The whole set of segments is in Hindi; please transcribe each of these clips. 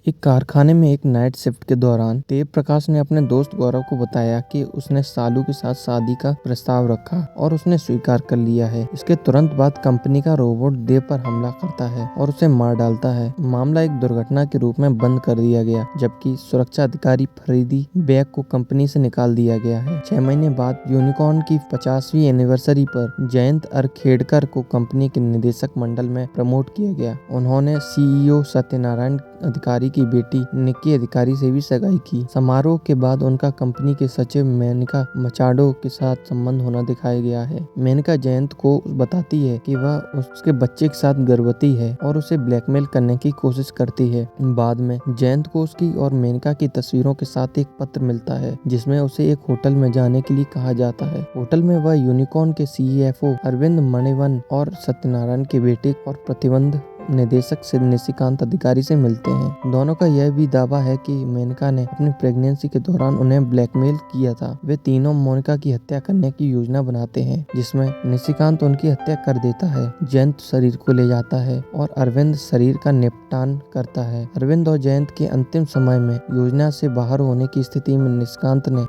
एक कारखाने में एक नाइट शिफ्ट के दौरान देव प्रकाश ने अपने दोस्त गौरव को बताया कि उसने सालू के साथ शादी का प्रस्ताव रखा और उसने स्वीकार कर लिया है। इसके तुरंत बाद कंपनी का रोबोट देव पर हमला करता है और उसे मार डालता है। मामला एक दुर्घटना के रूप में बंद कर दिया गया, जबकि सुरक्षा अधिकारी फरीदी बेग को कंपनी से निकाल दिया गया है। 6 महीने बाद यूनिकॉर्न की 50वीं एनिवर्सरी पर जयंत अरखेड़कर को कंपनी के निदेशक मंडल में प्रमोट किया गया। उन्होंने सीईओ सत्यनारायण अधिकारी की बेटी निक्की अधिकारी से भी सगाई की। समारोह के बाद उनका कंपनी के सचिव मेनका मचाडो के साथ संबंध होना दिखाया गया है। मेनका जयंत को बताती है कि वह उसके बच्चे के साथ गर्भवती है और उसे ब्लैकमेल करने की कोशिश करती है। बाद में जयंत को उसकी और मेनका की तस्वीरों के साथ एक पत्र मिलता है, जिसमें उसे एक होटल में जाने के लिए कहा जाता है। होटल में वह यूनिकॉर्न के सीईएफओ अरविंद मणिवन और सत्यनारायण के बेटे और प्रतिबंध निदेशक से निशिकांत अधिकारी से मिलते हैं। दोनों का यह भी दावा है कि मेनका ने अपनी प्रेगनेंसी के दौरान उन्हें ब्लैकमेल किया था। वे तीनों मोनिका की हत्या करने की योजना बनाते हैं, जिसमें निशिकांत उनकी हत्या कर देता है। जयंत शरीर को ले जाता है और अरविंद शरीर का निपटान करता है। अरविंद और जयंत के अंतिम समय में योजना से बाहर होने की स्थिति में निशिकांत ने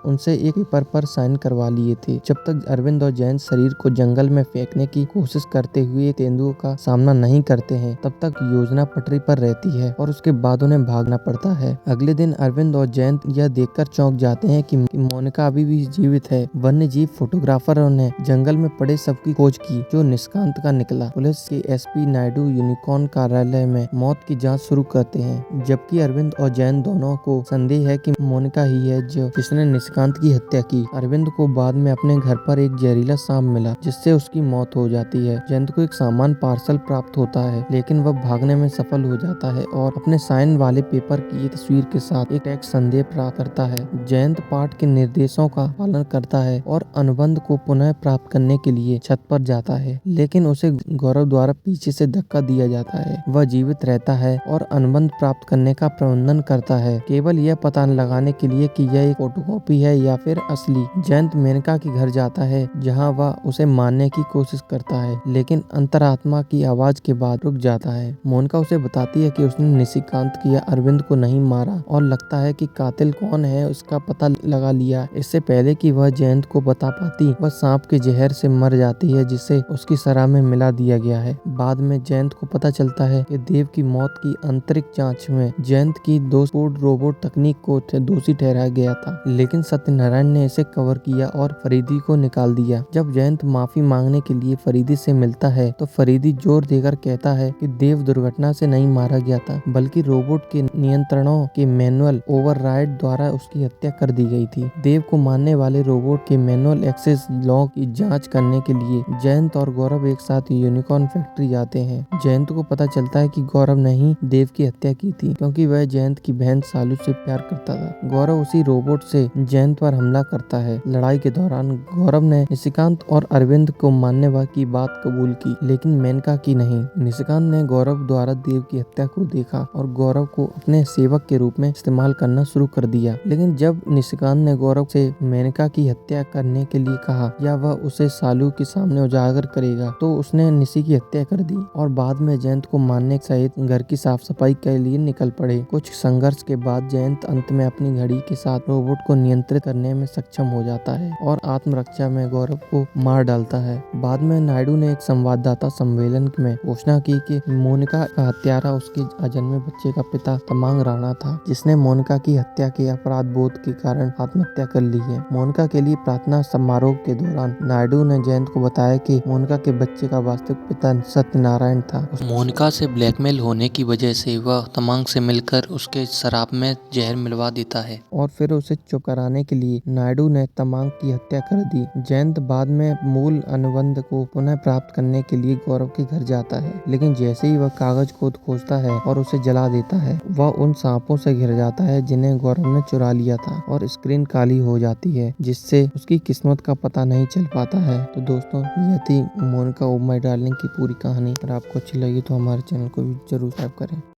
उनसे एक पेपर पर साइन करवा लिए थे। जब तक अरविंद और जयंत शरीर को जंगल में फेंकने की कोशिश करते हुए तेंदुओं का सामना नहीं करते हैं, तब तक योजना पटरी पर रहती है और उसके बाद उन्हें भागना पड़ता है। अगले दिन अरविंद और जयंत यह देखकर चौंक जाते हैं कि मोनिका अभी भी जीवित है। वन्य जीव फोटोग्राफर ने जंगल में पड़े शव की खोज की, जो निशिकांत का निकला। पुलिस के एसपी नायडू यूनिकॉर्न कार्यालय में मौत की जांच शुरू करते हैं, जबकि अरविंद और जयंत दोनों को संदेह है कि मोनिका ही है जिसने निशिकांत की हत्या की। अरविंद को बाद में अपने घर पर एक जहरीला सांप मिला, जिससे उसकी मौत हो जाती है। जयंत को एक सामान पार्सल प्राप्त होता है, लेकिन वह भागने में सफल हो जाता है और अपने साइन वाले पेपर की एक तस्वीर के साथ एक टेक्स्ट संदेश प्राप्त करता है। जयंत पाठ के निर्देशों का पालन करता है और अनुबंध को पुनः प्राप्त करने के लिए छत पर जाता है, लेकिन उसे गौरव द्वारा पीछे से धक्का दिया जाता है। वह जीवित रहता है और अनुबंध प्राप्त करने का प्रबंधन करता है, केवल यह पता लगाने के लिए कि यह एक फोटोकॉपी है या फिर असली। जयंत मेनका के घर जाता है, जहां वह उसे मारने की कोशिश करता है, लेकिन अंतरात्मा की आवाज के बाद रुक जाता है। मोनिका उसे बताती है कि उसने निशिकांत या अरविंद को नहीं मारा और लगता है कि कातिल कौन है उसका पता लगा लिया। इससे पहले कि वह जयंत को बता पाती, वह सांप के जहर से मर जाती है, जिसे उसकी शराब में मिला दिया गया है। बाद में जयंत को पता चलता है कि देव की मौत की आंतरिक जांच में जयंत की दोस्त रोबोट तकनीक को दोषी ठहराया गया था, लेकिन सत्यनारायण ने इसे कवर किया और फरीदी को निकाल दिया। जब जयंत माफी मांगने के लिए फरीदी से मिलता है, तो फरीदी जोर देकर कहता है कि देव दुर्घटना से नहीं मारा गया था, बल्कि रोबोट के नियंत्रणों के मैनुअल ओवरराइड द्वारा उसकी हत्या कर दी गई थी। देव को मारने वाले रोबोट के मैनुअल एक्सेस लॉ की जांच करने के लिए जयंत और गौरव एक साथ यूनिकॉर्न फैक्ट्री जाते हैं। जयंत को पता चलता है कि गौरव ने ही देव की हत्या की थी, क्योंकि वह जयंत की बहन सालू से प्यार करता था। गौरव उसी रोबोट से जयंत पर हमला करता है। लड़ाई के दौरान गौरव ने निशिकांत और अरविंद को मारने की बात कबूल की, लेकिन मेनका की नहीं। निशिकांत ने गौरव द्वारा देव की हत्या को देखा और गौरव को अपने सेवक के रूप में इस्तेमाल करना शुरू कर दिया। लेकिन जब निशिकांत ने गौरव से मेनका की हत्या करने के लिए कहा या वह उसे सालू के सामने उजागर करेगा, तो उसने निशि की हत्या कर दी और बाद में जयंत को मारने सहित घर की साफ सफाई के लिए निकल पड़े। कुछ संघर्ष के बाद जयंत अंत में अपनी घड़ी के साथ रोबोट को नियंत्रित करने में सक्षम हो जाता है और आत्मरक्षा में गौरव को मार डालता है। बाद में नायडू ने एक संवाददाता सम्मेलन में घोषणा की कि मोनिका का हत्यारा उसके अजन्मे बच्चे का पिता तमांग राणा था, जिसने मोनिका की हत्या के अपराध बोध के कारण आत्महत्या कर ली है। मोनिका के लिए प्रार्थना समारोह के दौरान नायडू ने जयंत को बताया कि मोनिका के बच्चे का वास्तविक पिता सत्यनारायण था। मोनिका से ब्लैकमेल होने की वजह से वह तमांग से मिलकर उसके शराब में जहर मिलवा देता है और फिर उसे चुप कराने के लिए नायडू ने तमांग की हत्या कर दी। जयंत बाद में मूल अनुबंध को पुनः प्राप्त करने के लिए गौरव के घर जाता है, लेकिन जैसे ही वह कागज को खोजता है और उसे जला देता है, वह उन सांपों से घिर जाता है जिन्हें गौरव ने चुरा लिया था और स्क्रीन काली हो जाती है, जिससे उसकी किस्मत का पता नहीं चल पाता है। तो दोस्तों, यह थी मोनिका ओ माय डार्लिंग की पूरी कहानी। अगर आपको अच्छी लगी तो हमारे चैनल को भी जरूर सब्सक्राइब करें।